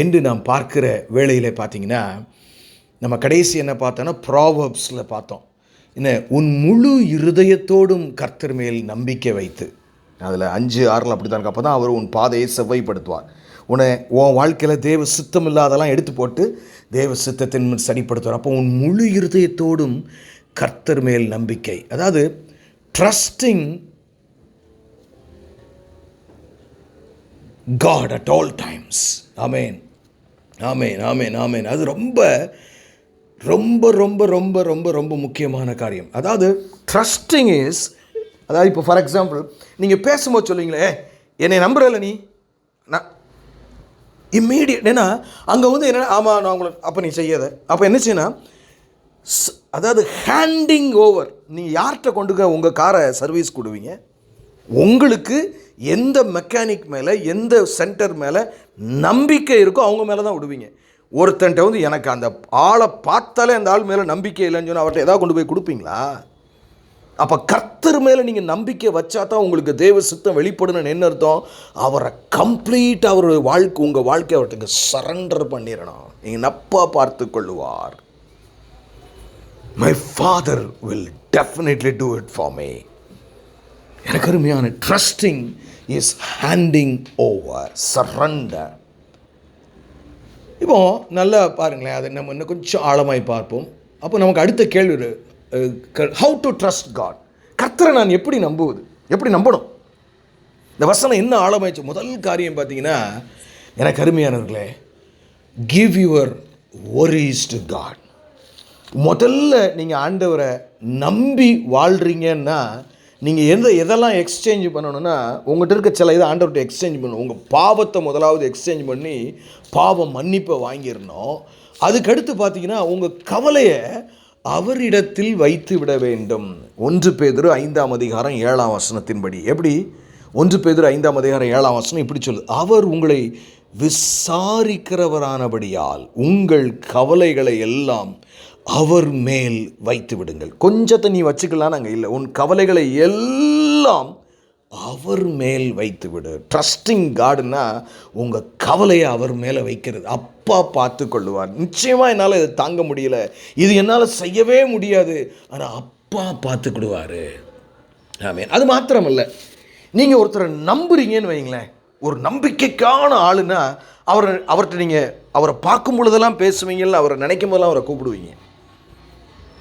என்று நாம் பார்க்கிற வேளையில் பார்த்தீங்கன்னா, நம்ம கடைசி என்ன பார்த்தோன்னா ப்ராவர்ப்ஸில் பார்த்தோம். என்ன, உன் முழு இருதயத்தோடும் கர்த்தர் மேல் நம்பிக்கை வைத்து, அதில் 5-6 அப்படி தான். அப்போ தான் அவர் உன் பாதையை செவ்வாய்ப்படுத்துவார். உன் வாழ்க்கையில் தேவ சித்தம் இல்லாதெல்லாம் எடுத்து போட்டு தேவ சித்தத்தின் சரிப்படுத்துவார். அப்போ உன் முழு இருதயத்தோடும் கர்த்தர் மேல் நம்பிக்கை, அதாவது trusting God at all times. ஆமேன், ஆமேன், ஆமேன், ஆமேன். அது ரொம்ப ரொம்ப ரொம்ப ரொம்ப ரொம்ப ரொம்ப முக்கியமான காரியம். அதாவது ட்ரஸ்டிங் இஸ், அதாவது இப்போ ஃபார் எக்ஸாம்பிள் நீங்கள் பேசும்போது சொல்லுவீங்களே, என்னை நம்புறல நீ, நான் இம்மீடியட், ஏன்னா அங்கே வந்து என்ன, ஆமாம் நான் உங்களை, அப்போ நீ செய்யாத, அப்போ என்ன செய்யணும், அதாவது ஹேண்டிங் ஓவர். நீங்கள் யார்கிட்ட கொண்டு உங்கள் காரை சர்வீஸ் கொடுவீங்க? உங்களுக்கு எந்த மெக்கானிக் மேலே, எந்த சென்டர் மேலே நம்பிக்கை இருக்கோ அவங்க மேலே தான் விடுவீங்க. ஒருத்தன்ட்ட வந்து எனக்கு அந்த ஆளை பார்த்தாலே அந்த ஆள் மேலே நம்பிக்கை இல்லைன்னு சொன்னால் அவர்கிட்ட ஏதாவது கொண்டு போய் கொடுப்பீங்களா? அப்போ கர்த்தர் மேலே நீங்கள் நம்பிக்கை வச்சா தான் உங்களுக்கு தேவ சித்தம் வெளிப்படணும்னு என்ன அர்த்தம்? அவரை கம்ப்ளீட்டாக அவருடைய வாழ்க்கை, உங்கள் வாழ்க்கை அவர்கிட்ட சரண்டர் பண்ணிடணும். நீங்கள் நப்பா பார்த்து கொள்ளுவார். My father will definitely do it for me. எனக்கு அருமையான trusting is handing over, surrender. இப்போ நல்லா பாருங்களேன், அதை நம்ம இன்னும் கொஞ்சம் ஆழமாய் பார்ப்போம். அப்போ நமக்கு அடுத்த கேள்வி, ஹவு டு ட்ரஸ்ட் காட். கர்த்தரை நான் எப்படி நம்புவது, எப்படி நம்பணும்? இந்த வசனம் என்ன ஆழமாயிடுச்சு? முதல் காரியம் பார்த்தீங்கன்னா, எனக்கு அருமையானவர்களே, give your worries to God. முதல்ல நீங்கள் ஆண்டவரை நம்பி வாழ்கிறீங்கன்னா, நீங்கள் எதெல்லாம் எக்ஸ்சேஞ்ச் பண்ணணும்னா, உங்கள்கிட்ட இருக்க சில இதை ஆண்டவர்கிட்ட எக்ஸ்சேஞ்ச் பண்ணணும். உங்கள் பாவத்தை முதலாவது எக்ஸ்சேஞ்ச் பண்ணி பாவ மன்னிப்பை வாங்கிடணும். அதுக்கடுத்து பார்த்தீங்கன்னா, உங்கள் கவலையை அவரிடத்தில் வைத்து விட வேண்டும். 1 பேதுரு 5:7 எப்படி? 1 பேதுரு 5:7 இப்படி சொல்லுது, அவர் உங்களை விசாரிக்கிறவரானபடியால் உங்கள் கவலைகளை எல்லாம் அவர் மேல் வைத்து விடுங்கள். கொஞ்சத்தை நீ வச்சுக்கலாம், நாங்கள் இல்லை, உன் கவலைகளை எல்லாம் அவர் மேல் வைத்து விடு. ட்ரஸ்டிங் காட்னா உங்கள் கவலையை அவர் மேலே வைக்கிறது. அப்பா பார்த்து கொள்ளுவார். நிச்சயமாக என்னால் இதை தாங்க முடியல, இது என்னால் செய்யவே முடியாது, ஆனால் அப்பா பார்த்துக்கிடுவார். ஆமென். அது மாத்திரமல்ல, நீங்கள் ஒருத்தரை நம்புறீங்கன்னு வைங்களேன், ஒரு நம்பிக்கைக்கான ஆளுன்னா அவர்கிட்ட நீங்கள் அவரை பார்க்கும் பொழுதெல்லாம் பேசுவீங்கல்ல, அவரை நினைக்கும் போதெல்லாம் அவரை கூப்பிடுவீங்க.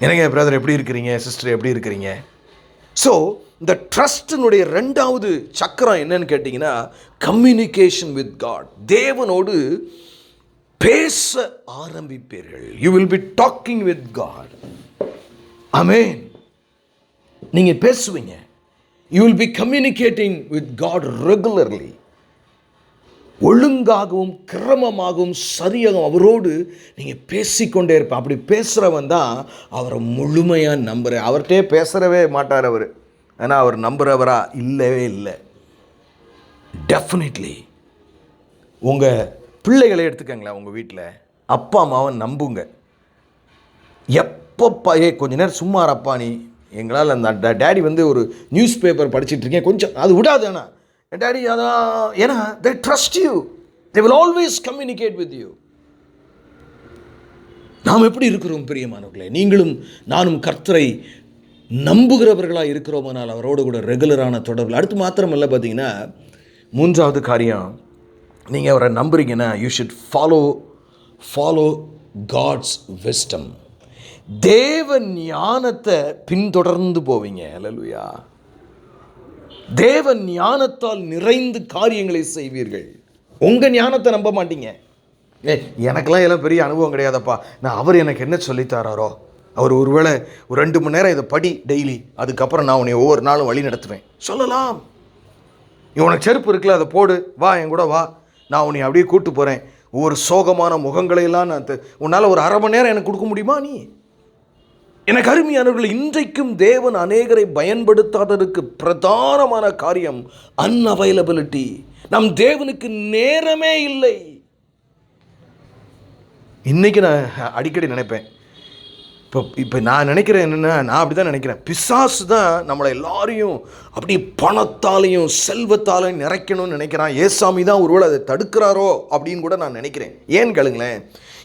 என்னங்க பிரதர் எப்படி இருக்கிறீங்க, சிஸ்டர் எப்படி இருக்கிறீங்க? ஸோ இந்த ட்ரஸ்டினுடைய 2வது சக்கரம் என்னன்னு கேட்டிங்கன்னா, கம்யூனிகேஷன் வித் காட். தேவனோடு பேச ஆரம்பிப்பீர்கள். You will be talking with God. Amen. நீங்கள் பேசுவீங்க. You will be communicating with God regularly. ஒழுங்காகவும் கிரமமாகவும் சரியாகவும் அவரோடு நீங்கள் பேசிக்கொண்டே இருப்ப. அப்படி பேசுகிறவன் தான் அவரை முழுமையாக நம்புகிற. அவர்கிட்டே பேசுகிறவே மாட்டார் அவர், ஆனால் அவர் நம்புகிறவரா இல்லவே இல்லை. டெஃபினெட்லி உங்கள் பிள்ளைகளை எடுத்துக்கங்களேன், உங்கள் வீட்டில் அப்பா அம்மாவை நம்புங்க. எப்பப்பா கொஞ்ச நேரம் சும்மா இருப்பா நீ, எங்களால் அந்த டேடி வந்து ஒரு நியூஸ் பேப்பர் படிச்சுட்டு இருக்கேன், கொஞ்சம் அது விடாது. ஆனால் டேடி அதான், ஏன்னா they trust you, they will always communicate with you. நாம் எப்படி இருக்கிறோம் பிரியமானவர்களே? நீங்களும் நானும் கர்த்தரை நம்புகிறவர்களாக இருக்கிறோமானால் அவரோடு கூட ரெகுலரான தொடர்பு. அடுத்து மாத்திரமல்ல, பார்த்தீங்கன்னா 3வது காரியம், நீங்கள் அவரை நம்புறீங்கன்னா you should follow God's wisdom. தேவ ஞானத்தை பின்தொடர்ந்து போவீங்க. அல்லேலூயா. தேவ ஞானத்தால் நிறைந்து காரியங்களை செய்வீர்கள். உங்கள் ஞானத்தை நம்ப மாட்டீங்க. எனக்கெல்லாம் எல்லாம் பெரிய அனுபவம் கிடையாதப்பா, நான் அவர் எனக்கு என்ன சொல்லித்தராரோ, அவர் ஒருவேளை ஒரு 2 மணி நேரம் இதை படி டெய்லி, அதுக்கப்புறம் நான் உன்னை ஒவ்வொரு நாளும் வழி நடத்துவேன் சொல்லலாம். உனக்கு செருப்பு இருக்குல்ல, அதை போடு, வா என் கூட வா, நான் உன்னை அப்படியே கூப்பிட்டு போகிறேன். ஒவ்வொரு சோகமான முகங்களையெல்லாம் நான் உன்னால் ஒரு 1/2 மணி நேரம் எனக்கு கொடுக்க முடியுமா? நீ எனக்கு அருமையானவர்கள், இன்றைக்கும் தேவன் அநேகரை பயன்படுத்தாததற்கு பிரதானமான காரியம் அன்அவைலபிலிட்டி. நம் தேவனுக்கு நேரமே இல்லை. இன்னைக்கு நான் அடிக்கடி நினைப்பேன், இப்போ நான் நினைக்கிறேன் என்னென்னா, நான் அப்படி தான் நினைக்கிறேன், பிசாசு தான் நம்மளை எல்லாரையும் அப்படி பணத்தாலையும் செல்வத்தாலையும் நிறைக்கணும்னு நினைக்கிறான். ஏசாமி தான் ஒருவேளை அதை தடுக்கிறாரோ அப்படின்னு கூட நான் நினைக்கிறேன். ஏன்னு கேளுங்களேன்,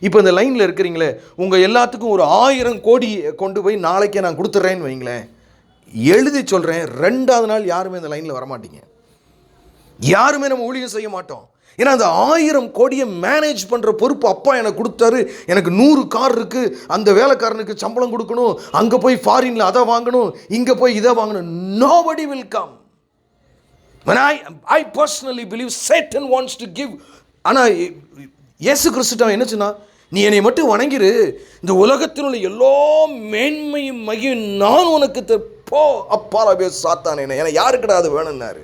இப்போ இந்த லைனில் இருக்கிறீங்களே, உங்கள் எல்லாத்துக்கும் ஒரு 1000 கோடி கொண்டு போய் நாளைக்கே நான் கொடுத்துட்றேன்னு வைங்களேன், எழுதி சொல்கிறேன், 2வது நாள் யாருமே இந்த லைனில் வரமாட்டீங்க. யாருமே நம்ம ஊழியம் செய்ய மாட்டோம். ஏன்னா அந்த 1000 கோடியை மேனேஜ் பண்ணுற பொறுப்பு அப்பா எனக்கு கொடுத்தாரு. எனக்கு 100 கார் இருக்குது, அந்த வேலைக்காரனுக்கு சம்பளம் கொடுக்கணும், அங்கே போய் ஃபாரினில் அதை வாங்கணும், இங்கே போய் இதை வாங்கணும். Nobody will come. When I personally believe Satan wants to give. ஆனால் இயேசு கிறிஸ்து என்ன சொன்னா, நீ என்னை மட்டும் வணங்கிரு, இந்த உலகத்தில் உள்ள எல்லா மேன்மையும் மகியும் நான் உனக்கு போ அப்பாலவே சாத்தானே, ஏன்னா யாருக்கிட்ட அது வேணும்னாரு.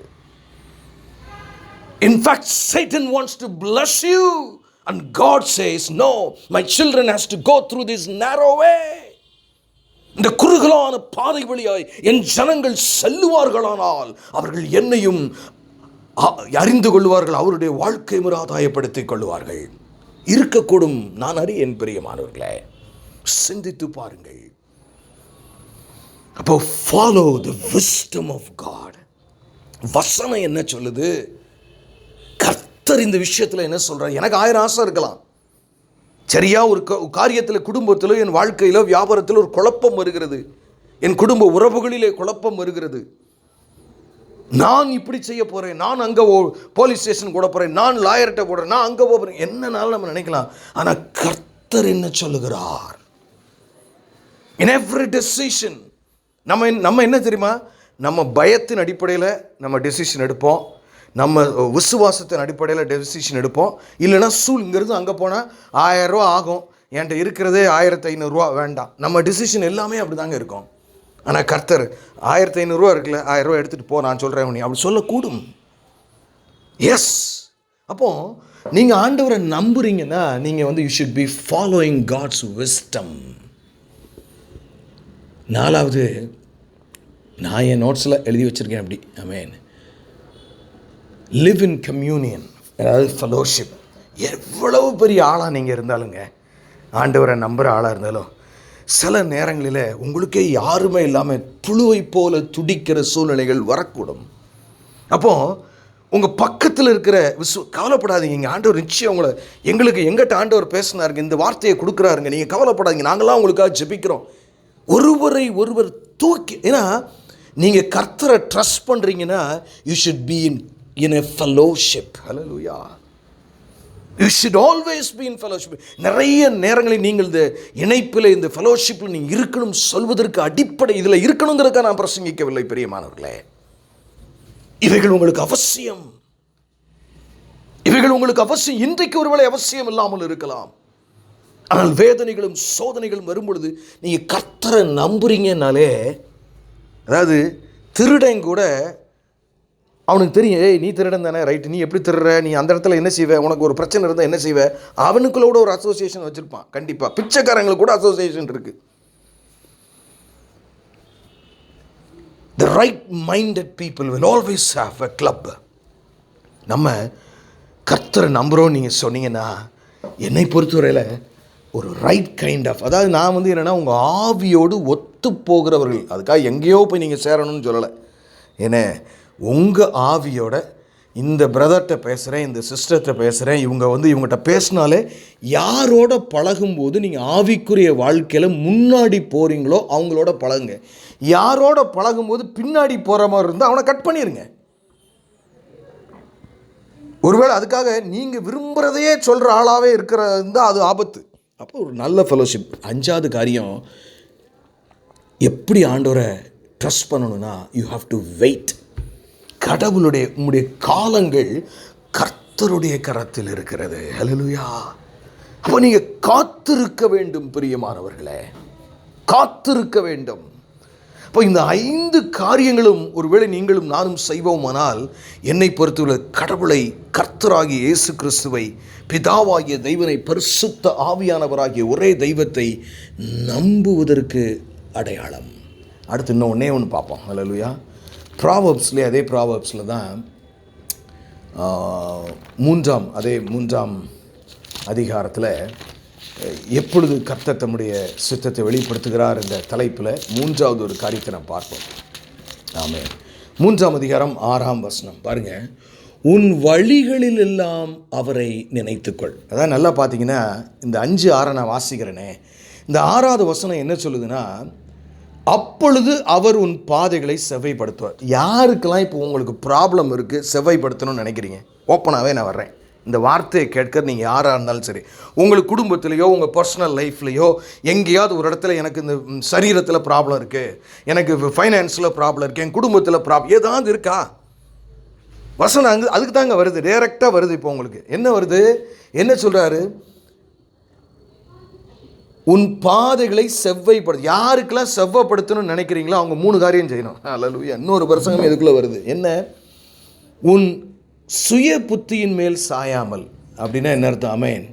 In fact, Satan wants to bless you, and God says, no, my children has to go through this narrow way. இந்த குறுகலான பாதை வழியாய் என் ஜனங்கள் செல்லுவார்களானால் அவர்கள் என்னையும் அறிந்து கொள்வார்கள், அவருடைய வாழ்க்கை முறை ஆதாயப்படுத்திக் கொள்வார்கள். இருக்கக்கூடும், நான் அறியேன் பிரியமானவர்களே. சிந்தித்து பாருங்கள். அப்போ follow the wisdom of God. வசனம் என்ன சொல்லுது? கர்த்தர் இந்த விஷயத்தில் என்ன சொல்றார்? எனக்கு 1000 ஆசை இருக்கலாம். சரியா ஒரு காரியத்தில், குடும்பத்தில், என் வாழ்க்கையில், வியாபாரத்தில் ஒரு குழப்பம் வருகிறது, என் குடும்ப உறவுகளிலே குழப்பம் வருகிறது. நான் இப்படி செய்ய போகிறேன், நான் அங்கே போலீஸ் ஸ்டேஷன் கூட போகிறேன், நான் லாயர்கிட்ட போடுறேன், நான் அங்கே போகிறேன், என்னன்னாலும் நம்ம நினைக்கலாம். ஆனால் கர்த்தர் என்ன சொல்லுகிறார்? இன் எவ்ரி டெசிஷன் நம்ம என்ன தெரியுமா? நம்ம பயத்தின் அடிப்படையில் நம்ம டெசிஷன் எடுப்போம், நம்ம விசுவாசத்தின் அடிப்படையில் டெசிஷன் எடுப்போம். இல்லைனா இங்கேருந்து அங்கே போனால் 1000 ரூபா ஆகும், என்கிட்ட இருக்கிறதே 1500 ரூபா, வேண்டாம். நம்ம டெசிஷன் எல்லாமே அப்படி தாங்க இருக்கும். ஆனால் கர்த்தர் 1500 ரூபா இருக்குல்ல, 1000 ரூபா எடுத்துகிட்டு போ, நான் சொல்கிறேன் நீ அப்படி சொல்லக்கூடும். எஸ். அப்போது நீங்கள் ஆண்டவரை நம்புறீங்கன்னா நீங்கள் you should be following God's wisdom. 4வது, நான் என் நோட்ஸில் எழுதி வச்சுருக்கேன் அப்படி. ஆமென். லிவ் இன் கம்யூனியன், அதாவது ஃபெலோஷிப். எவ்வளவு பெரிய ஆளாக நீங்கள் இருந்தாலுங்க, ஆண்டவரை நம்புகிற ஆளாக இருந்தாலும், சில நேரங்களில் உங்களுக்கே யாருமே இல்லாமல் புழுவை போல துடிக்கிற சூழ்நிலைகள் வரக்கூடும். அப்போது உங்கள் பக்கத்தில் இருக்கிற கவலைப்படாதீங்க. இங்கே ஆண்டவர் நிச்சயம் எங்கிட்ட ஆண்டவர் பேசினாருங்க, இந்த வார்த்தையை கொடுக்குறாருங்க, நீங்கள் கவலைப்படாதீங்க, நாங்களாம் உங்களுக்காக ஜெபிக்கிறோம். ஒருவரை ஒருவர் தூக்கி, ஏன்னா நீங்கள் கர்த்தரை ட்ரஸ்ட் பண்ணுறீங்கன்னா you should B in a fellowship. Hallelujah. You should always be in fellowship. நிறைய நேரங்களில் நீங்கள் இந்த இணைப்பில், இந்த ஃபெலோஷிப்பில் நீங்கள் இருக்கணும் சொல்வதற்கு அடிப்படை இதில் இருக்கணுங்கிறதுக்காக நான் பிரசங்கிக்கவில்லை பிரியமானவர்களே. இவைகள் உங்களுக்கு அவசியம். இன்றைக்கு ஒருவேளை அவசியம் இல்லாமல் இருக்கலாம். ஆனால் வேதனைகளும் சோதனைகளும் வரும்பொழுது நீங்கள் கர்த்தரை நம்புறீங்கனாலே, அதாவது திருடன் கூட அவனுக்கு தெரியும், நீ திருடன் தானே, ரைட்டு, நீ எப்படி திருடுற, நீ அந்த இடத்துல என்ன செய்வே, உனக்கு ஒரு பிரச்சனை இருந்தால் என்ன செய்வே, அவனுக்குள்ள கூட ஒரு அசோசியேஷன் வச்சுருப்பான். கண்டிப்பாக பிச்சைக்காரங்களுக்கு கூட அசோசியேஷன் இருக்குது. The right minded people will always have a club. நம்ம கர்த்தரை நம்புகிறோம் நீங்கள் சொன்னீங்கன்னா, என்னை பொறுத்தவரையில் ஒரு ரைட் கைண்ட் ஆஃப், அதாவது நான் என்னென்னா உங்கள் ஆவியோடு ஒத்து போகிறவர்கள். அதுக்காக எங்கேயோ போய் நீங்கள் சேரணும்னு சொல்லலை. ஏன்னா உங்கள் ஆவியோட இந்த பிரதர்கிட்ட பேசுகிறேன், இந்த சிஸ்டர்கிட்ட பேசுகிறேன், இவங்ககிட்ட பேசினாலே யாரோட பழகும்போது நீங்கள் ஆவிக்குரிய வாழ்க்கையில் முன்னாடி போகிறீங்களோ அவங்களோட பழகுங்க. யாரோட பழகும்போது பின்னாடி போகிற மாதிரி இருந்தால் அவனை கட் பண்ணிடுங்க. ஒருவேளை அதுக்காக நீங்கள் விரும்புகிறதையே சொல்கிற ஆளாகவே இருந்தால் அது ஆபத்து. அப்போ ஒரு நல்ல ஃபெலோஷிப். 5வது காரியம், எப்படி ஆண்டவரை ட்ரஸ்ட் பண்ணணும்னா, யூ ஹாவ் டு வெயிட். உம்முடைய காலங்கள் கர்த்தருடைய கரத்தில் இருக்கிறது. ஹல்லேலூயா. அப்போ நீங்கள் காத்திருக்க வேண்டும் பிரியமானவர்களே, காத்திருக்க வேண்டும். அப்போ இந்த 5 காரியங்களும் ஒருவேளை நீங்களும் நானும் செய்வோமானால், என்னை பொறுத்தவரை கடவுளை, கர்த்தராகிய இயேசு கிறிஸ்துவை, பிதாவாகிய தெய்வனை, பரிசுத்த ஆவியானவராகிய ஒரே தெய்வத்தை நம்புவதற்கு அடையாளம். அடுத்து இன்னும் ஒன்று பார்ப்போம். ஹல்லேலூயா. ப்ராவர்ப்ஸ்லேயே, அதே ப்ராவர்ப்ஸில் தான் 3ஆம் அதிகாரத்தில் எப்பொழுது கர்த்தர் தம்முடைய சித்தத்தை வெளிப்படுத்துகிறார் என்ற தலைப்பில் 3வது ஒரு காரியத்தை நாம் பார்ப்போம். ஆமென். 3ஆம் அதிகாரம் 6ஆம் வசனம் பாருங்கள். உன் வழிகளில் எல்லாம் அவரை நினைத்துக்கொள். அதான் நல்லா பார்த்தீங்கன்னா, இந்த 5-6 நான் வாசிக்கிறேனே, இந்த 6வது வசனம் என்ன சொல்லுதுன்னா, அப்பொழுது அவர் உன் பாதைகளை செவ்வைப்படுத்துவார். யாருக்கெல்லாம் இப்போ உங்களுக்கு ப்ராப்ளம் இருக்குது, செவ்வைப்படுத்தணும்னு நினைக்கிறீங்க, ஓப்பனாகவே நான் வர்றேன். இந்த வார்த்தையை கேட்க நீங்கள் யாராக இருந்தாலும் சரி, உங்களுக்கு குடும்பத்திலையோ, உங்கள் பர்சனல் லைஃப்லையோ, எங்கேயாவது ஒரு இடத்துல எனக்கு இந்த சரீரத்தில் ப்ராப்ளம் இருக்குது, எனக்கு ஃபைனான்ஸில் ப்ராப்ளம் இருக்குது, என் குடும்பத்தில் ப்ராப்ளம் ஏதாவது இருக்கா, வசனம் அதுக்கு தாங்க வருது, டைரெக்டாக வருது. இப்போ உங்களுக்கு என்ன வருது, என்ன சொல்கிறாரு? உன் பாதைகளை செவ்வைப்படுத்து. யாருக்கெல்லாம் செவ்வைப்படுத்தணும்னு நினைக்கிறீங்களோ அவங்க 3 காரியம் செய்யணும். அல்லேலூயா. இன்னொரு பிரசங்கம் இதுக்குள்ளே வருது. என்ன? உன் சுய புத்தியின் மேல் சாயாமல். அப்படின்னா என்ன அர்த்தம்? ஆமென்.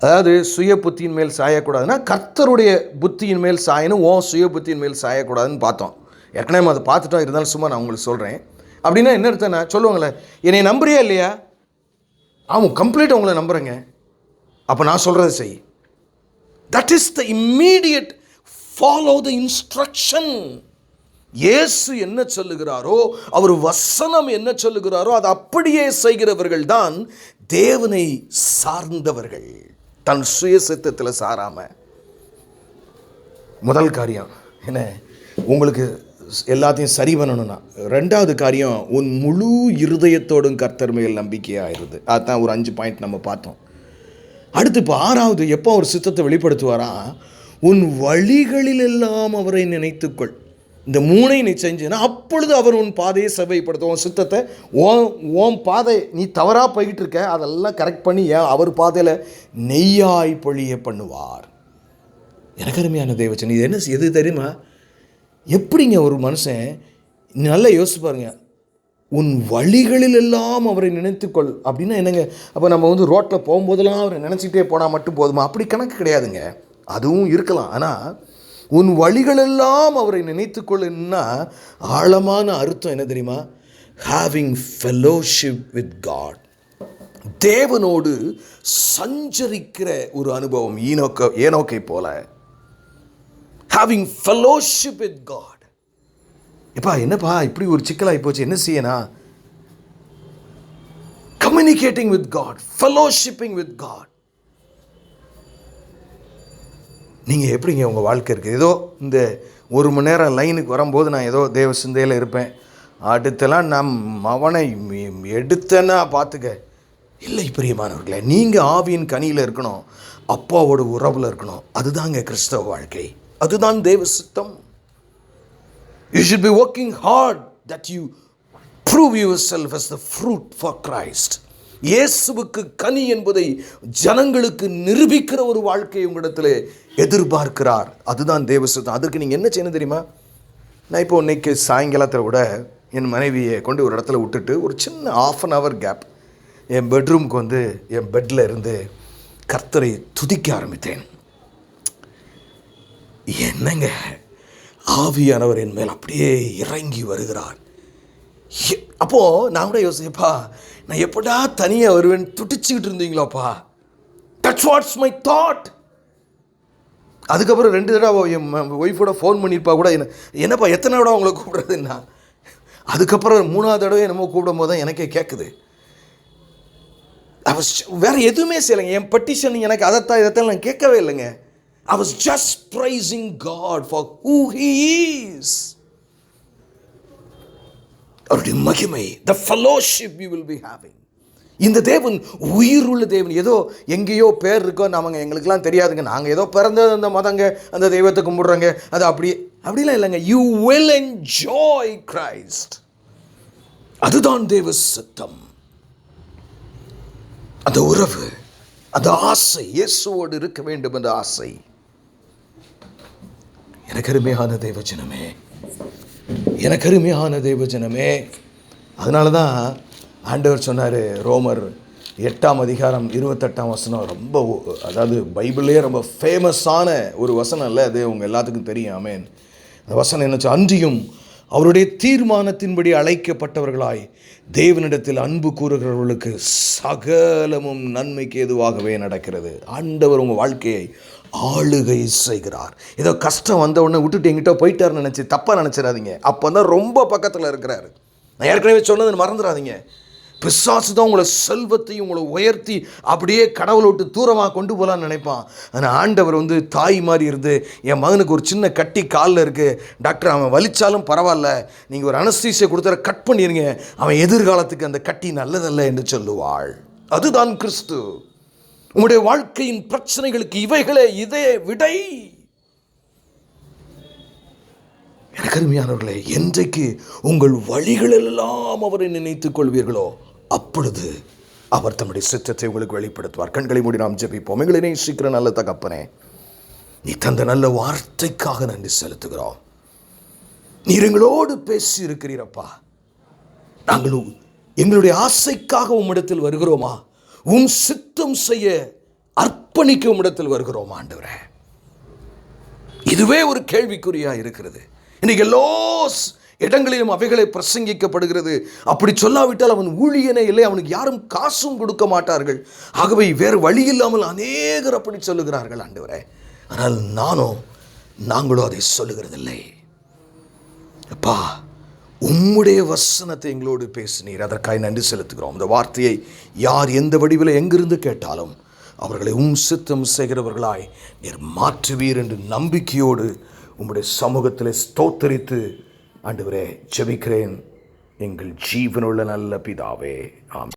அதாவது சுய புத்தியின் மேல் சாயக்கூடாதுன்னா கர்த்தருடைய புத்தியின் மேல் சாயணும், சுய புத்தியின் மேல் சாயக்கூடாதுன்னு பார்த்தோம். ஏற்கனவே அதை பார்த்துட்டோம், இருந்தாலும் சும்மா நான் உங்களுக்கு சொல்கிறேன். அப்படின்னா என்ன அர்த்தம்னா சொல்லுவாங்களே, என்னை நம்புறியா இல்லையா? ஆமாம், கம்ப்ளீட்டாக உங்களை நம்புகிறேங்க. அப்போ நான் சொல்கிறத செய். That is the immediate follow the instruction. இயேசு என்ன சொல்லுகிறாரோ, அவர் வசனம் என்ன சொல்லுகிறாரோ அதை அப்படியே செய்கிறவர்கள் தான் தேவனை சார்ந்தவர்கள், தன் சுயசித்தத்தில் சாராம. முதல் காரியம் என்ன, உங்களுக்கு எல்லாத்தையும் சரி பண்ணணும்னா. ரெண்டாவது காரியம், உன் முழு இருதயத்தோடும் கர்த்தர் மேல் நம்பிக்கையாயிருது. அதுதான் ஒரு 5 பாயிண்ட் நம்ம பார்த்தோம். அடுத்து இப்போ 6வது, எப்போ அவர் சித்தத்தை வெளிப்படுத்துவாரா, உன் வழிகளில் எல்லாம் அவரை நினைத்துக்கொள். இந்த 3ஐ நீ செஞ்சுன்னா அப்பொழுது அவர் உன் பாதையை செவ்வைப்படுத்தும். உன் சித்தத்தை, ஓம் பாதை நீ தவறாக போய்கிட்டு இருக்க, அதெல்லாம் கரெக்ட் பண்ணி அவர் பாதையில் நெய்யாய் பொழிய பண்ணுவார். எனக்கு அருமையான தேவச்சன், இது என்ன எது தெரியுமா? எப்படிங்க ஒரு மனுஷன், நல்லா யோசிச்சு பாருங்க, உன் வழிகளில் எல்லாம் அவரை நினைத்துக்கொள் அப்படின்னா என்னங்க? அப்போ நம்ம வந்து ரோட்டில் போகும்போதெல்லாம் அவரை நினச்சிக்கிட்டே போனால் மட்டும் போதுமா? அப்படி கணக்கு கிடையாதுங்க. அதுவும் இருக்கலாம். ஆனால் உன் வழிகளெல்லாம் அவரை நினைத்துக்கொள்ளுன்னா ஆழமான அர்த்தம் என்ன தெரியுமா? ஹேவிங் ஃபெலோஷிப் வித் காட், தேவனோடு சஞ்சரிக்கிற ஒரு அனுபவம். ஏனோக்கை போல ஹேவிங் ஃபெலோஷிப் வித் காட். எப்பா என்னப்பா இப்படி ஒரு சிக்கலாகி போச்சு, என்ன செய்யணும்? Communicating with God, fellowshipping with God. நீங்கள் எப்படிங்க உங்கள் வாழ்க்கை இருக்குது? ஏதோ இந்த 1 மணி நேரம் லைனுக்கு வரும்போது நான் ஏதோ தேவ சிந்தையில் இருப்பேன், அடுத்தெல்லாம் நான் அவனை எடுத்தேன்னா பார்த்துக்க. இல்லை பிரியமானவர்களே, நீங்கள் ஆவியின் கனியில் இருக்கணும், அப்பாவோட உறவில் இருக்கணும். அதுதாங்க கிறிஸ்தவ வாழ்க்கை, அதுதான் தேவ சித்தம். You should be working hard that you prove yourself as the fruit for Christ. இயேசுவுக்கு கனி என்பதை ஜனங்களுக்கு நிரூபிக்கிற ஒரு வாழ்க்கையை உங்களிடத்தில் எதிர்பார்க்கிறார். அதுதான் தேவ சித்தம். அதற்கு நீங்கள் என்ன செய்யணும் தெரியுமா? நான் இப்போ இன்னைக்கு சாயங்காலத்தில் கூட என் மனைவியை கொண்டு ஒரு இடத்துல விட்டுட்டு ஒரு சின்ன 1/2 hour கேப் என் பெட்ரூமுக்கு வந்து என் பெட்டில் இருந்து கர்த்தரை துதிக்க ஆரம்பித்தேன். என்னங்க, ஆவியானவர் என் மேல் அப்படியே இறங்கி வருகிறார். அப்போது நான் கூட யோசிப்பா, நான் எப்படா தனியாக வருவேன் துடிச்சுக்கிட்டு இருந்தீங்களாப்பா. That's what's my thought. அதுக்கப்புறம் 2 தடவை என் ஒய்ஃபோட ஃபோன் பண்ணியிருப்பா கூட, என்னப்பா எத்தனை தடவை அவங்கள கூப்பிட்றதுன்னா. அதுக்கப்புறம் 3ஆவது தடவை என்னமோ கூப்பிடும் போது தான் எனக்கே கேட்குது. வேறு எதுவுமே செய்யலைங்க. என் பெட்டிஷன் எனக்கு அதைத்தான் இதைத்தான் நான் கேட்கவே இல்லைங்க. I was just praising God for who He is. அவருடைய மகிமை, the fellowship we will be having. இந்த தேவன் உயிருள்ள தேவன். ஏதோ எங்கேயோ பேர் இருக்கோ, நமங்க எங்களுக்கெல்லாம் தெரியாதுங்க. நாங்கள் ஏதோ பிறந்தது அந்த மதங்க, அந்த தெய்வத்தை கும்பிடுறோங்க, அது அப்படிலாம் இல்லைங்க. You will enjoy Christ. அதுதான் தேவ சித்தம். அந்த உறவு, அந்த ஆசை, இயேசுவோடு இருக்க வேண்டும் என்ற ஆசை. எனக்கு அருமையான தேவஜனமே, எனக்கு அருமையான தேவஜனமே. அதனால தான் ஆண்டவர் சொன்னார், ரோமர் 8ஆம் அதிகாரம் 28ஆம் வசனம். ரொம்ப, அதாவது பைபிள்லேயே ரொம்ப ஃபேமஸான ஒரு வசனம் இல்லை அது, உங்கள் எல்லாத்துக்கும் தெரியும். ஆமென். அந்த வசனம் என்னச்சு? அன்றியும் அவருடைய தீர்மானத்தின்படி அழைக்கப்பட்டவர்களாய் தேவனிடத்தில் அன்பு கூறுகிறவர்களுக்கு சகலமும் நன்மைக்கு எதுவாகவே நடக்கிறது. ஆண்டவர் உங்கள் வாழ்க்கையை ஆளுகை செய்கிறார். ஏதோ கஷ்டம் வந்த உடனே விட்டுட்டு எங்கிட்ட போயிட்டாருன்னு நினச்சி தப்பாக நினச்சிடாதீங்க. அப்போ தான் ரொம்ப பக்கத்தில் இருக்கிறாரு. நான் ஏற்கனவே சொன்னது மறந்துடாதீங்க. பிசாசு தான் உங்களை செல்வத்தையும் உங்களை உயர்த்தி அப்படியே கடவுளை விட்டு தூரமாக கொண்டு போகலான்னு நினைப்பான். ஆனால் ஆண்டவர் வந்து தாய் மாதிரி இருந்து, என் மகனுக்கு ஒரு சின்ன கட்டி காலில் இருக்குது டாக்டர், அவன் வலிச்சாலும் பரவாயில்ல, நீங்கள் ஒரு அனஸ்தீசியை கொடுத்துற கட் பண்ணிடுங்க, அவன் எதிர்காலத்துக்கு அந்த கட்டி நல்லதல்ல என்று சொல்லுவாள். அதுதான் கிறிஸ்து. உங்களுடைய வாழ்க்கையின் பிரச்சனைகளுக்கு இவைகளே இதே விடை. எனக்கு அருமையானவர்களே, என்றைக்கு உங்கள் வழிகளெல்லாம் அவரை நினைத்துக் கொள்வீர்களோ அப்பொழுது அவர் தம்முடைய சித்தத்தை உங்களுக்கு வெளிப்படுத்துவார். கண்களை மூடி நாம் ஜெபிப்போம். எங்களை நேசிக்கிற நல்ல தகப்பனே, நீ தந்த நல்ல வார்த்தைக்காக நன்றி செலுத்துகிறோம். நீர் எங்களோடு பேசி இருக்கிறீரப்பா. நாங்களும் எங்களுடைய ஆசைக்காக உம்மிடத்தில் வருகிறோமா? உம் சித்தம் செய்ய அர்ப்பணிக்க உம்மிடத்தில் வருகிறோம் ஆண்டவரே. இதுவே ஒரு கேள்விக்குறியா இருக்கிறது. இன்னைக்கு இடங்களிலும் அவைகளை பிரசங்கிக்கப்படுகிறது. அப்படி சொல்லாவிட்டால் அவன் ஊழியனே இல்லை, அவனுக்கு யாரும் காசும் கொடுக்க மாட்டார்கள். ஆகவே வேறு வழி இல்லாமல் அநேகர் அப்படி சொல்லுகிறார்கள் ஆண்டவரே. ஆனால் நாங்களோ அதை சொல்லுகிறதில்லை. அப்பா, உம்முடைய வசனத்தை எங்களோடு பேசினீர், அதற்காக நன்றி செலுத்துகிறோம். இந்த வார்த்தையை யார் எந்த வடிவில் எங்கிருந்து கேட்டாலும் அவர்களை சித்தம் செய்கிறவர்களாய் நீர் மாற்றுவீர் என்று நம்பிக்கையோடு உம்முடைய சமூகத்திலே ஸ்தோத்தரித்து ஆண்டவரே ஜெபிக்கிறேன், எங்கள் ஜீவனுள்ள நல்ல பிதாவே, ஆமென்.